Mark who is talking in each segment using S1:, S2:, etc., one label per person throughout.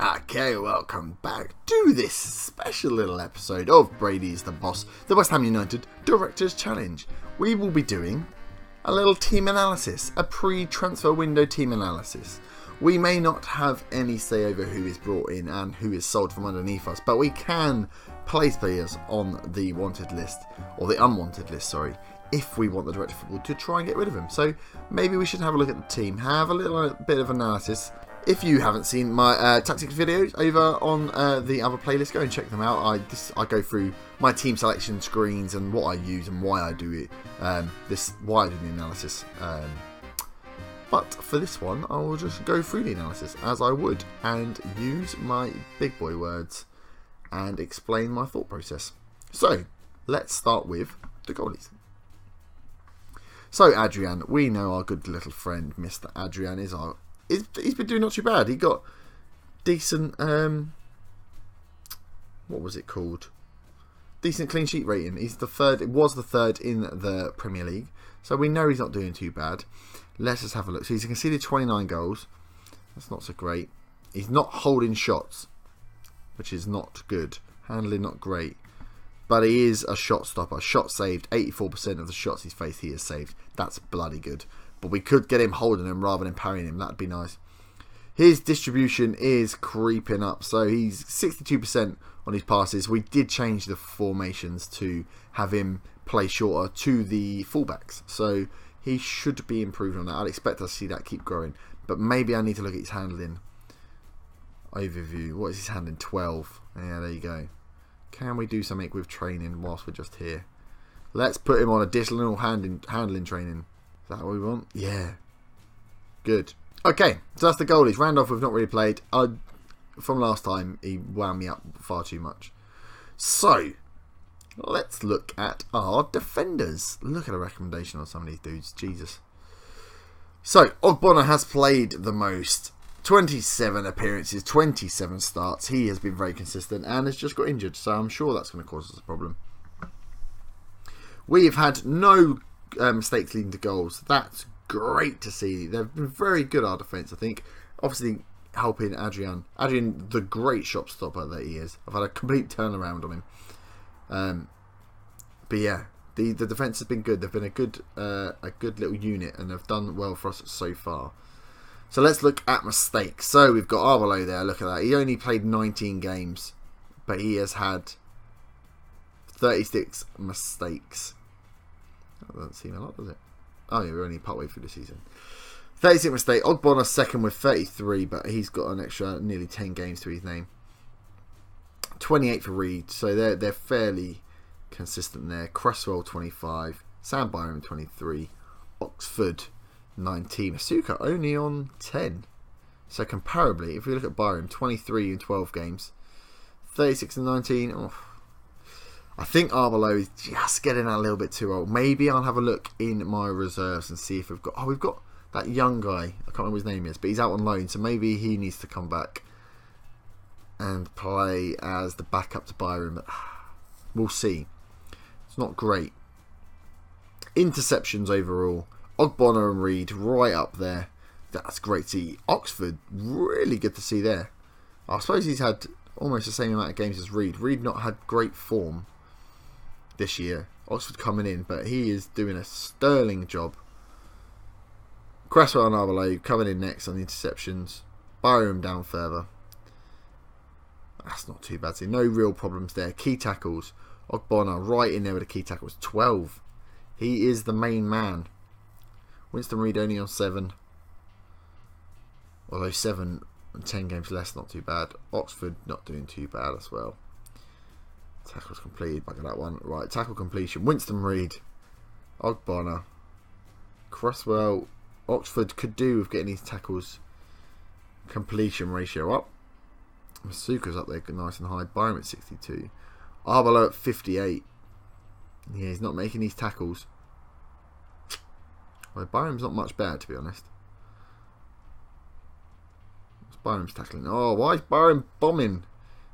S1: Okay, welcome back to this special little episode of Brady's the Boss, the West Ham United Directors Challenge. We will be doing a little team analysis, a pre-transfer window team analysis. We may not have any say over who is brought in and who is sold from underneath us, but we can place players on the wanted list, or the unwanted list, sorry, if we want the Director of Football to try and get rid of him. So maybe we should have a look at the team, have a little bit of analysis. If you haven't seen my tactics videos over on the other playlist, go and check them out. I go through my team selection screens and what I use and why I do it. Why I do the analysis. But for this one, I will just go through the analysis as I would and use my big boy words and explain my thought process. So let's start with the goalies. So Adrian, we know our good little friend, Mr. Adrian, he's been doing not too bad. He got decent, what was it called? Decent clean sheet rating. He's the third. It was the third in the Premier League, so we know he's not doing too bad. Let's just have a look. So he's conceded 29 goals. That's not so great. He's not holding shots, which is not good. Handling not great, but he is a shot stopper. Shot saved. 84% of the shots he's faced, he has saved. That's bloody good. But we could get him holding him rather than parrying him. That'd be nice. His distribution is creeping up. So he's 62% on his passes. We did change the formations to have him play shorter to the fullbacks. So he should be improving on that. I'd expect to see that keep growing. But maybe I need to look at his handling. Overview. What is his handling? 12. Yeah, there you go. Can we do something with training whilst we're just here? Let's put him on additional handling training. Is that what we want? Yeah. Good. Okay, so that's the goalies. Randolph we've not really played. From last time, he wound me up far too much. So, let's look at our defenders. Look at a recommendation on some of these dudes. Jesus. So, Ogbonna has played the most. 27 appearances, 27 starts. He has been very consistent and has just got injured. So, I'm sure that's going to cause us a problem. We've had no mistakes leading to goals. That's great to see. They've been very good, our defence, I think. Obviously helping Adrian, the great shot stopper that he is. I've had a complete turnaround on him. But yeah, the defence has been good. They've been a good little unit and they've done well for us so far. So let's look at mistakes. So we've got Arvalo there. Look at that. He only played 19 games, but he has had 36 mistakes. That doesn't seem a lot, does it? Oh yeah, we're only partway through the season. 36 mistake. Ogbonna second with 33, but he's got an extra nearly 10 games to his name. 28 for Reed, so they're fairly consistent there. Cresswell 25, Sam Byram 23, Oxford 19, Masuka only on 10. So comparably, if we look at Byram, 23 in 12 games, 36 and 19. Oh. I think Arvalo is just getting a little bit too old. Maybe I'll have a look in my reserves and see if we've got... Oh, we've got that young guy. I can't remember what his name is, but he's out on loan. So maybe he needs to come back and play as the backup to Byron. But we'll see. It's not great. Interceptions overall. Ogbonna and Reed right up there. That's great to see. Oxford, really good to see there. I suppose he's had almost the same amount of games as Reed. Reed not had great form this year. Oxford coming in, but he is doing a sterling job. Cresswell and Arvalo coming in next on the interceptions. Byram down further. That's not too bad. So no real problems there. Key tackles. Ogbonna right in there with the key tackles. 12. He is the main man. Winston Reid only on 7. Although 7 and 10 games less, not too bad. Oxford not doing too bad as well. Tackles completed, back at that one. Right, tackle completion. Winston Reid, Ogbonna, Cresswell. Oxford could do with getting his tackles completion ratio up. Masuka's up there nice and high. Byram at 62. Arvalo at 58. Yeah, he's not making these tackles. Well, Byram's not much better, to be honest. What's Byram's tackling? Oh, why is Byram bombing?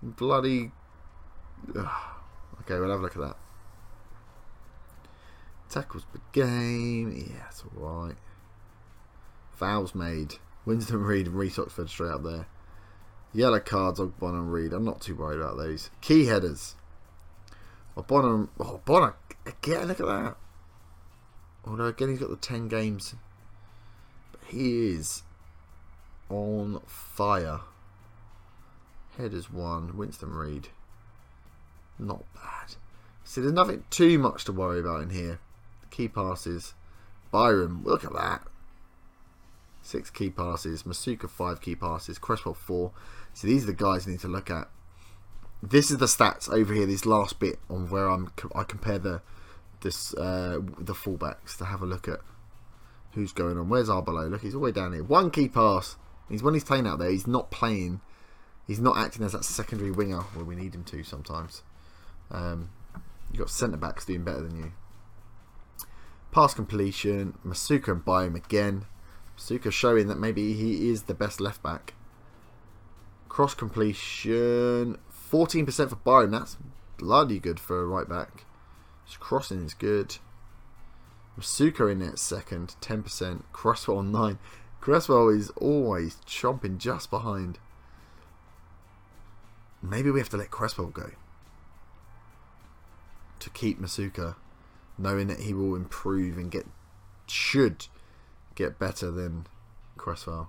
S1: Bloody... Ugh. Okay, we'll have a look at that. Tackles per game. Yeah, that's alright. Fouls made. Winston Reid and Reece Oxford straight up there. Yellow cards, Ogbonna and Reed. I'm not too worried about those. Key headers. Ogbonna again, look at that. Although again he's got the 10 games. But he is on fire. Headers 1, Winston Reed. Not bad. See, there's nothing too much to worry about in here. Key passes. Byram, look at that. 6 key passes. Masuka 5 key passes. Cresswell 4. So these are the guys you need to look at. This is the stats over here. This last bit on where I compare the fullbacks to have a look at who's going on. Where's Arbelow? Look, he's all the way down here. 1 key pass. When he's playing out there, he's not playing. He's not acting as that secondary winger where we need him to sometimes. You've got centre backs doing better than you. Pass completion. Masuka and Byram again. Masuka showing that maybe he is the best left back. Cross completion. 14% for Byram. That's bloody good for a right back. His crossing is good. Masuka in at second. 10%. Cresswell on 9. Cresswell is always chomping just behind. Maybe we have to let Cresswell go to keep Masuka, knowing that he will improve and should get better than Cresswell.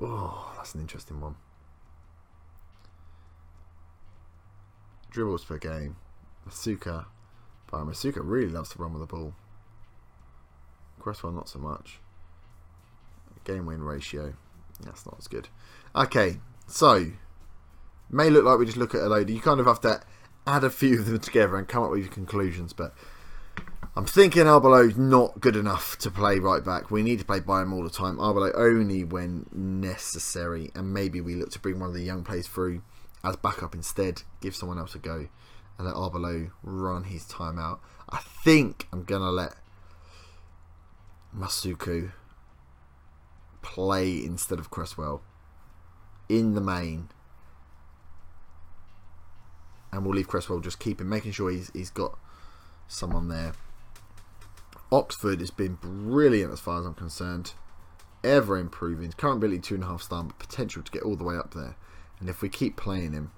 S1: Oh, that's an interesting one. Dribbles per game. Masuka. But Masuka really loves to run with the ball. Cresswell not so much. Game win ratio. That's not as good. Okay, so may look like we just look at a load. You kind of have to add a few of them together and come up with your conclusions, but I'm thinking Arbelow not good enough to play right back. We need to play by him all the time. Arbelow only when necessary, and maybe we look to bring one of the young players through as backup instead. Give someone else a go and let Arbelow run his time out. I think I'm going to let Masuku play instead of Cresswell in the main. And we'll leave Cresswell just keeping, making sure he's got someone there. Oxford has been brilliant as far as I'm concerned. Ever improving. Current ability 2.5 star, but potential to get all the way up there. And if we keep playing him,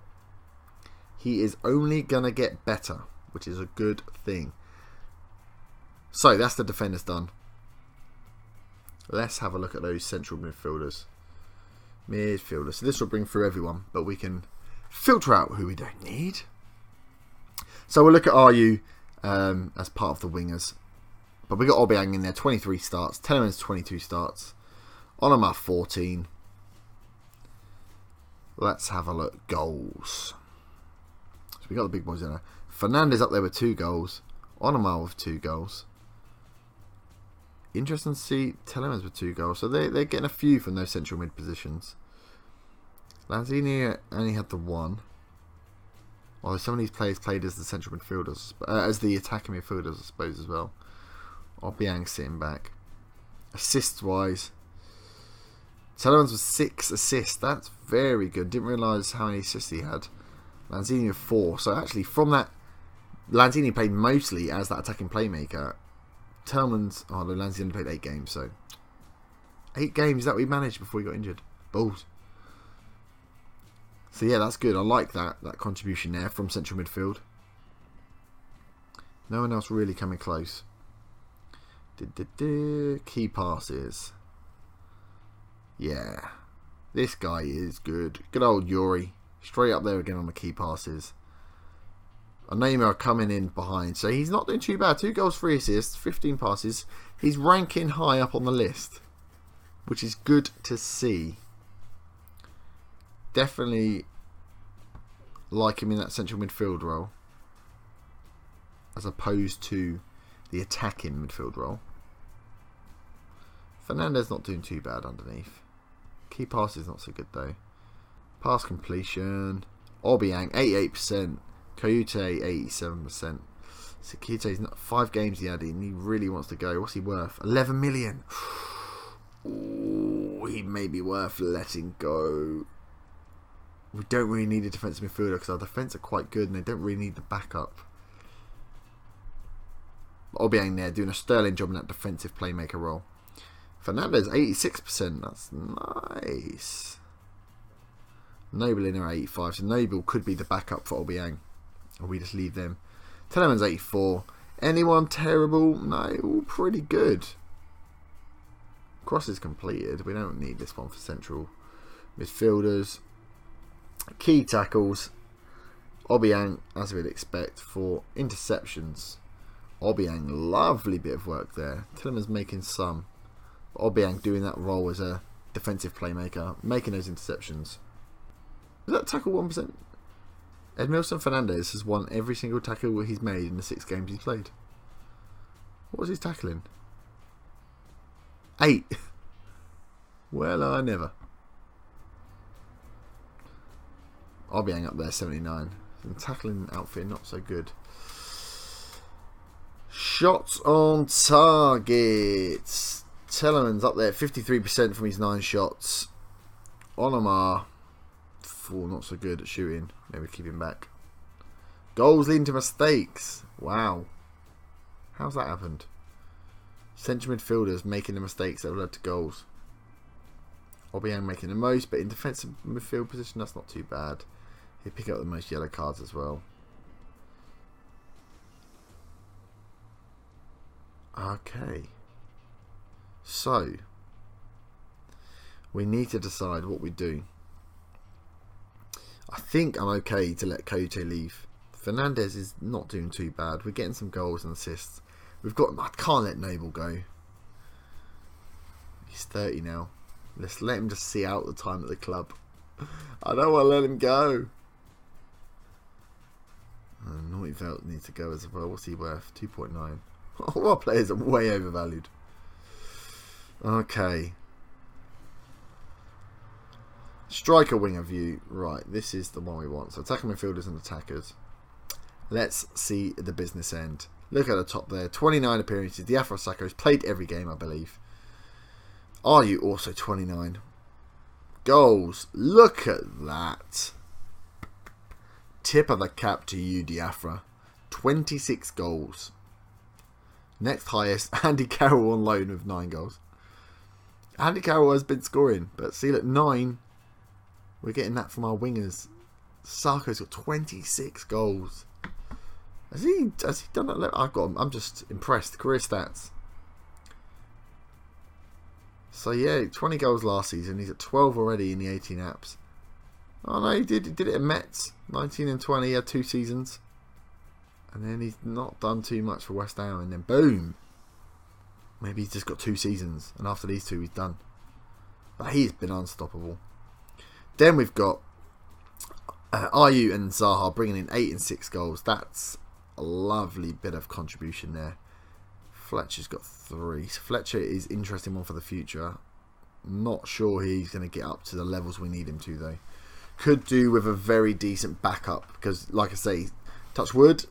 S1: he is only going to get better, which is a good thing. So that's the defenders done. Let's have a look at those central midfielders. So this will bring through everyone, but we can filter out who we don't need. So we'll look at RU as part of the wingers. But we got Obiang in there, 23 starts. Telemans 22 starts. Onoma 14. Let's have a look. Goals. So we got the big boys in there. Fernandez up there with 2 goals. Onoma with 2 goals. Interesting to see Telemans with 2 goals. So they're getting a few from those central mid positions. Lanzini only had the 1. Although some of these players played as the central midfielders, as the attacking midfielders, I suppose, as well. Obiang sitting back. Assists wise, Telemans with 6 assists. That's very good. Didn't realise how many assists he had. Lanzini with 4. So actually, from that, Lanzini played mostly as that attacking playmaker. Telemans, Lanzini played 8 games. So 8 games that we managed before he got injured. Balls. So yeah, that's good. I like that contribution there from central midfield. No one else really coming close. Key passes. Yeah. This guy is good. Good old Yuri. Straight up there again on the key passes. Onema are coming in behind. So he's not doing too bad. 2 goals, 3 assists, 15 passes. He's ranking high up on the list, which is good to see. Definitely like him in that central midfield role, as opposed to the attacking midfield role. Fernandez not doing too bad underneath. Key passes not so good though. Pass completion. Obiang 88%. Coyote 87%. So Coyote's not 5 games he had and he really wants to go. What's he worth? 11 million. Ooh, he may be worth letting go. We don't really need a defensive midfielder because our defence are quite good and they don't really need the backup. Obiang there doing a sterling job in that defensive playmaker role. Fernandez 86%. That's nice. Noble in are 85, so Noble could be the backup for Obiang. Or we just leave them. Telemann's 84. Anyone terrible? No, all pretty good. Cross is completed. We don't need this one for central midfielders. Key tackles. Obiang, as we'd expect, for interceptions. Obiang, lovely bit of work there. Tillerman's making some. Obiang doing that role as a defensive playmaker, making those interceptions. Is that tackle 1%? Edmilson Fernandez has won every single tackle he's made in the 6 games he's played. What was his tackling? 8. Well, I never. Obiang up there, 79. And tackling outfit, not so good. Shots on target. Tellerman's up there, 53% from his 9 shots. Onomar, 4, not so good at shooting. Maybe keep him back. Goals leading to mistakes. Wow. How's that happened? Central midfielders making the mistakes that have led to goals. Obiang making the most, but in defensive midfield position, that's not too bad. He'd pick up the most yellow cards as well. Okay. So, we need to decide what we do. I think I'm okay to let Kote leave. Fernandez is not doing too bad. We're getting some goals and assists. I can't let Noble go. He's 30 now. Let's let him just see out the time at the club. I don't want to let him go. Neutveld needs to go as well. What's he worth? 2.9. All our players are way overvalued. Okay. Striker winger view. Right, this is the one we want. So attacking midfielders and attackers. Let's see the business end. Look at the top there. 29 appearances. Diafra Sakho's played every game, I believe. Are you also 29? Goals. Look at that. Tip of the cap to you, Diafra. 26 goals. Next highest, Andy Carroll on loan with 9 goals. Andy Carroll has been scoring, but see, at 9, we're getting that from our wingers. Sakho's got 26 goals. Has he done that? I'm just impressed. Career stats. So yeah, 20 goals last season. He's at 12 already in the 18 apps. Oh no, he did it at Mets. 19 and 20. He had 2 seasons. And then he's not done too much for West Ham. And then boom. Maybe he's just got 2 seasons. And after these 2, he's done. But he's been unstoppable. Then we've got Ayew and Zaha bringing in 8 and 6 goals. That's a lovely bit of contribution there. Fletcher's got 3. So Fletcher is an interesting one for the future. Not sure he's going to get up to the levels we need him to, though. Could do with a very decent backup. Because, like I say, touch wood,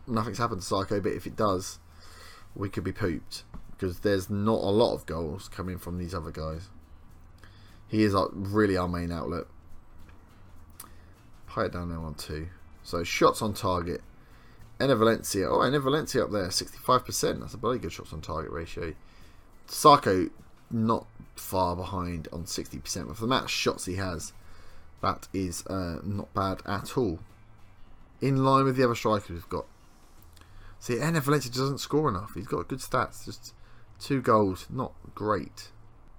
S1: nothing's happened to Psycho. But if it does, we could be pooped. Because there's not a lot of goals coming from these other guys. He is really our main outlet. Put it down there on 2. So shots on target. Enner Valencia. Oh, Enner Valencia up there. 65%. That's a bloody good shots on target ratio. Sarko not far behind on 60%. But for the amount of shots he has, that is not bad at all. In line with the other strikers we've got. See, Enner Valencia doesn't score enough. He's got good stats. Just 2 goals. Not great.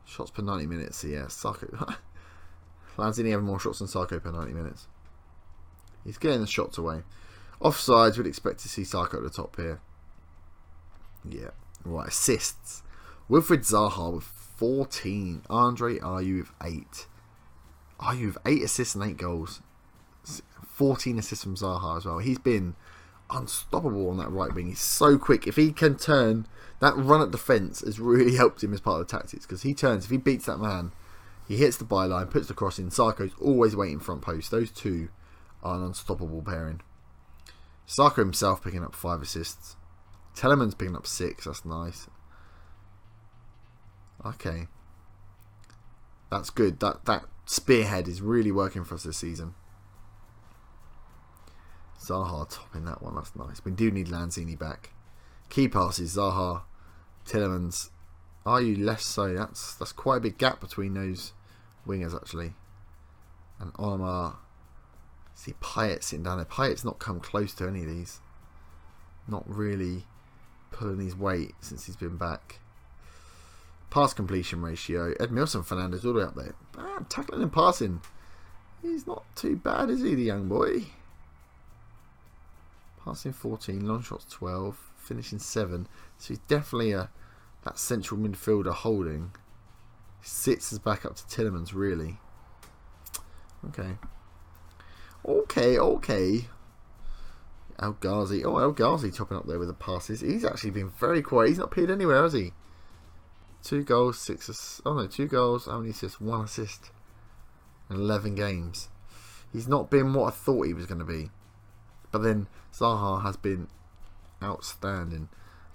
S1: Shots per 90 minutes. So yeah, Sarko. Lanzini having more shots than Sarko per 90 minutes. He's getting the shots away. Offsides, we'd expect to see Sarko at the top here. Yeah. Right, assists. Wilfried Zaha with 14. Andre Ayew with 8. Ayew with 8 assists and 8 goals. 14 assists from Zaha as well. He's been unstoppable on that right wing. He's so quick. If he can turn, that run at defence has really helped him as part of the tactics. Because he turns, if he beats that man, he hits the byline, puts the cross in. Sarko's always waiting front post. Those 2 are an unstoppable pairing. Sarko himself picking up 5 assists. Tellerman's picking up 6. That's nice. Okay. That's good. That spearhead is really working for us this season. Zaha topping that one. That's nice. We do need Lanzini back. Key passes. Zaha. Tillemans. Are you less so? That's quite a big gap between those wingers, actually. And Olimar. See Payet sitting down there. Payet's not come close to any of these. Not really pulling his weight since he's been back. Pass completion ratio. Edmilson Fernandez all the way up there. Tackling and passing. He's not too bad, is he, the young boy? Passing 14, long shots 12, finishing 7. So he's definitely that central midfielder holding. He sits as back up to Tillemans, really. Okay. El Ghazi. Oh, El Ghazi topping up there with the passes. He's actually been very quiet. He's not appeared anywhere, has he? 2 goals, 6 assists. Oh no, 2 goals, how many assists? 1 assist in 11 games. He's not been what I thought he was going to be. But then Zaha has been outstanding.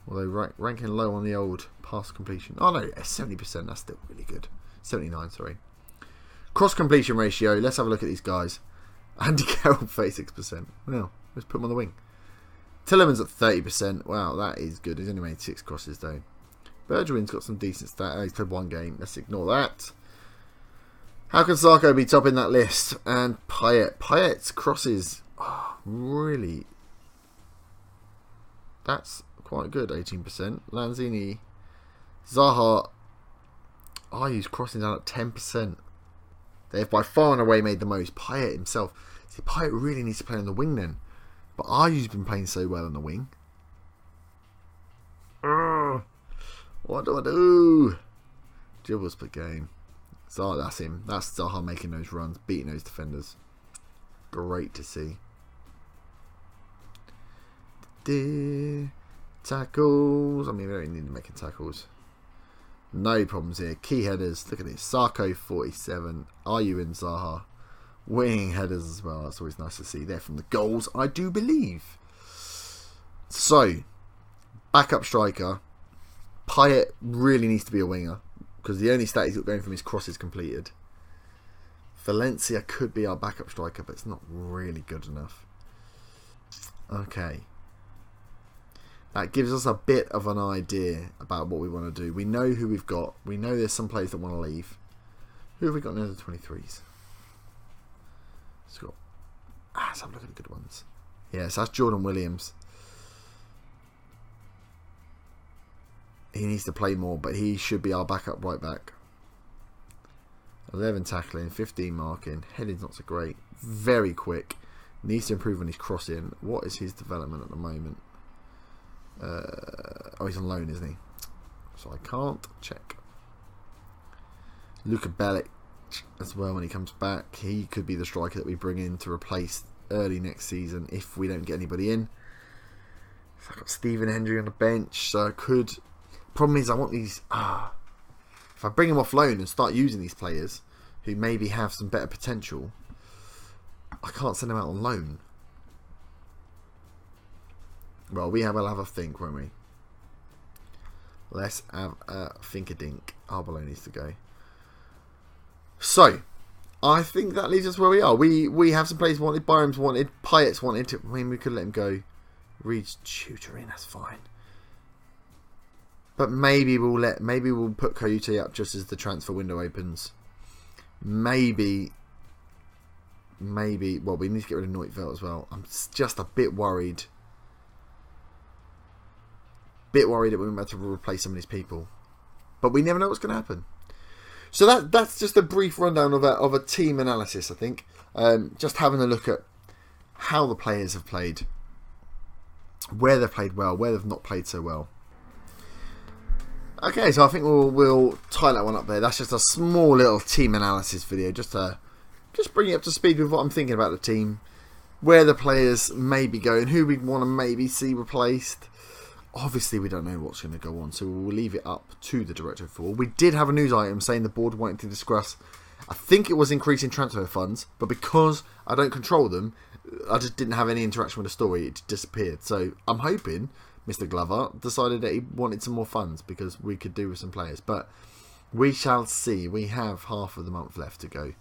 S1: Although ranking low on the old pass completion. Oh no, 70%. That's still really good. 79, sorry. Cross completion ratio. Let's have a look at these guys. Andy Carroll, 36%. Well, let's put him on the wing. Tillemans at 30%. Wow, that is good. He's only made 6 crosses though. Bergwijn's got some decent stats. He's played 1 game. Let's ignore that. How can Sarko be topping that list? And Payet's crosses. Oh, really? That's quite good. 18%. Lanzini. Zaha. Ayu's crossing down at 10%. They've by far and away made the most. Payet himself. See, Payet really needs to play on the wing then. But Ayu's been playing so well on the wing. What do I do? Dribbles per game. Zaha, that's him. That's Zaha making those runs, beating those defenders. Great to see. Tackles. I mean, we don't need to make tackles. No problems here. Key headers. Look at this. Sarko 47. Ayu and Zaha. Winning headers as well. That's always nice to see. They're from the goals, I do believe. So, backup striker. Payet really needs to be a winger. Because the only stat he's got going from his crosses completed. Valencia could be our backup striker, but it's not really good enough. Okay. That gives us a bit of an idea about what we want to do. We know who we've got. We know there's some players that want to leave. Who have we got in the 23s? Let's have a look at the good ones. Yes, that's Jordan Williams. He needs to play more, but he should be our backup right back. 11 tackling, 15 marking. Heading's not so great. Very quick. Needs to improve on his crossing. What is his development at the moment? He's on loan, isn't he? So I can't check. Luka Belic as well when he comes back. He could be the striker that we bring in to replace early next season if we don't get anybody in. I've got Stephen Hendry on the bench, so I could. Problem is, I want these. If I bring him off loan and start using these players who maybe have some better potential, I can't send them out on loan. Well, we'll have a think, won't we? Let's have a think-a-dink. Arbelow needs to go. So, I think that leaves us where we are. We have some players wanted. Byram's wanted. Payet's wanted. I mean, we could let him go. Reed's tutoring. That's fine. But maybe we'll put Coyote up just as the transfer window opens. Maybe. Well, we need to get rid of Neutveld as well. I'm just a bit worried. That we're about to replace some of these people. But we never know what's going to happen. So that's just a brief rundown of a team analysis, I think. Just having a look at how the players have played. Where they've played well, where they've not played so well. Okay, so I think we'll tie that one up there. That's just a small little team analysis video, just bring you up to speed with what I'm thinking about the team, where the players may be going, who we want to maybe see replaced. Obviously, we don't know what's going to go on, so we'll leave it up to the director of football. We did have a news item saying the board wanted to discuss, I think it was increasing transfer funds, but because I don't control them, I just didn't have any interaction with the story. It disappeared. So I'm hoping Mr. Glover decided that he wanted some more funds because we could do with some players. But we shall see. We have half of the month left to go.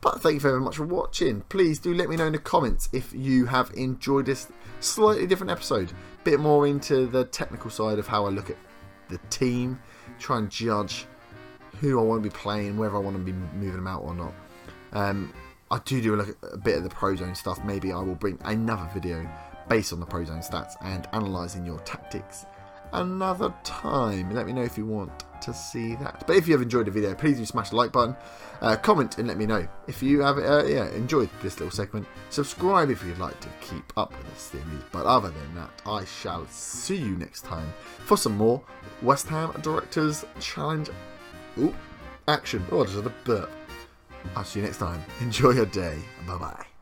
S1: But thank you very much for watching. Please do let me know in the comments if you have enjoyed this slightly different episode. Bit more into the technical side of how I look at the team. Try and judge who I want to be playing, whether I want to be moving them out or not. I do a bit of the Prozone stuff. Maybe I will bring another video based on the Prozone stats and analysing your tactics another time. Let me know if you want to see that. But if you have enjoyed the video, please do smash the like button, comment and let me know if you have enjoyed this little segment. Subscribe if you'd like to keep up with this series. But other than that, I shall see you next time for some more West Ham Directors Challenge action. Oh, just a burp. I'll see you next time. Enjoy your day. Bye bye.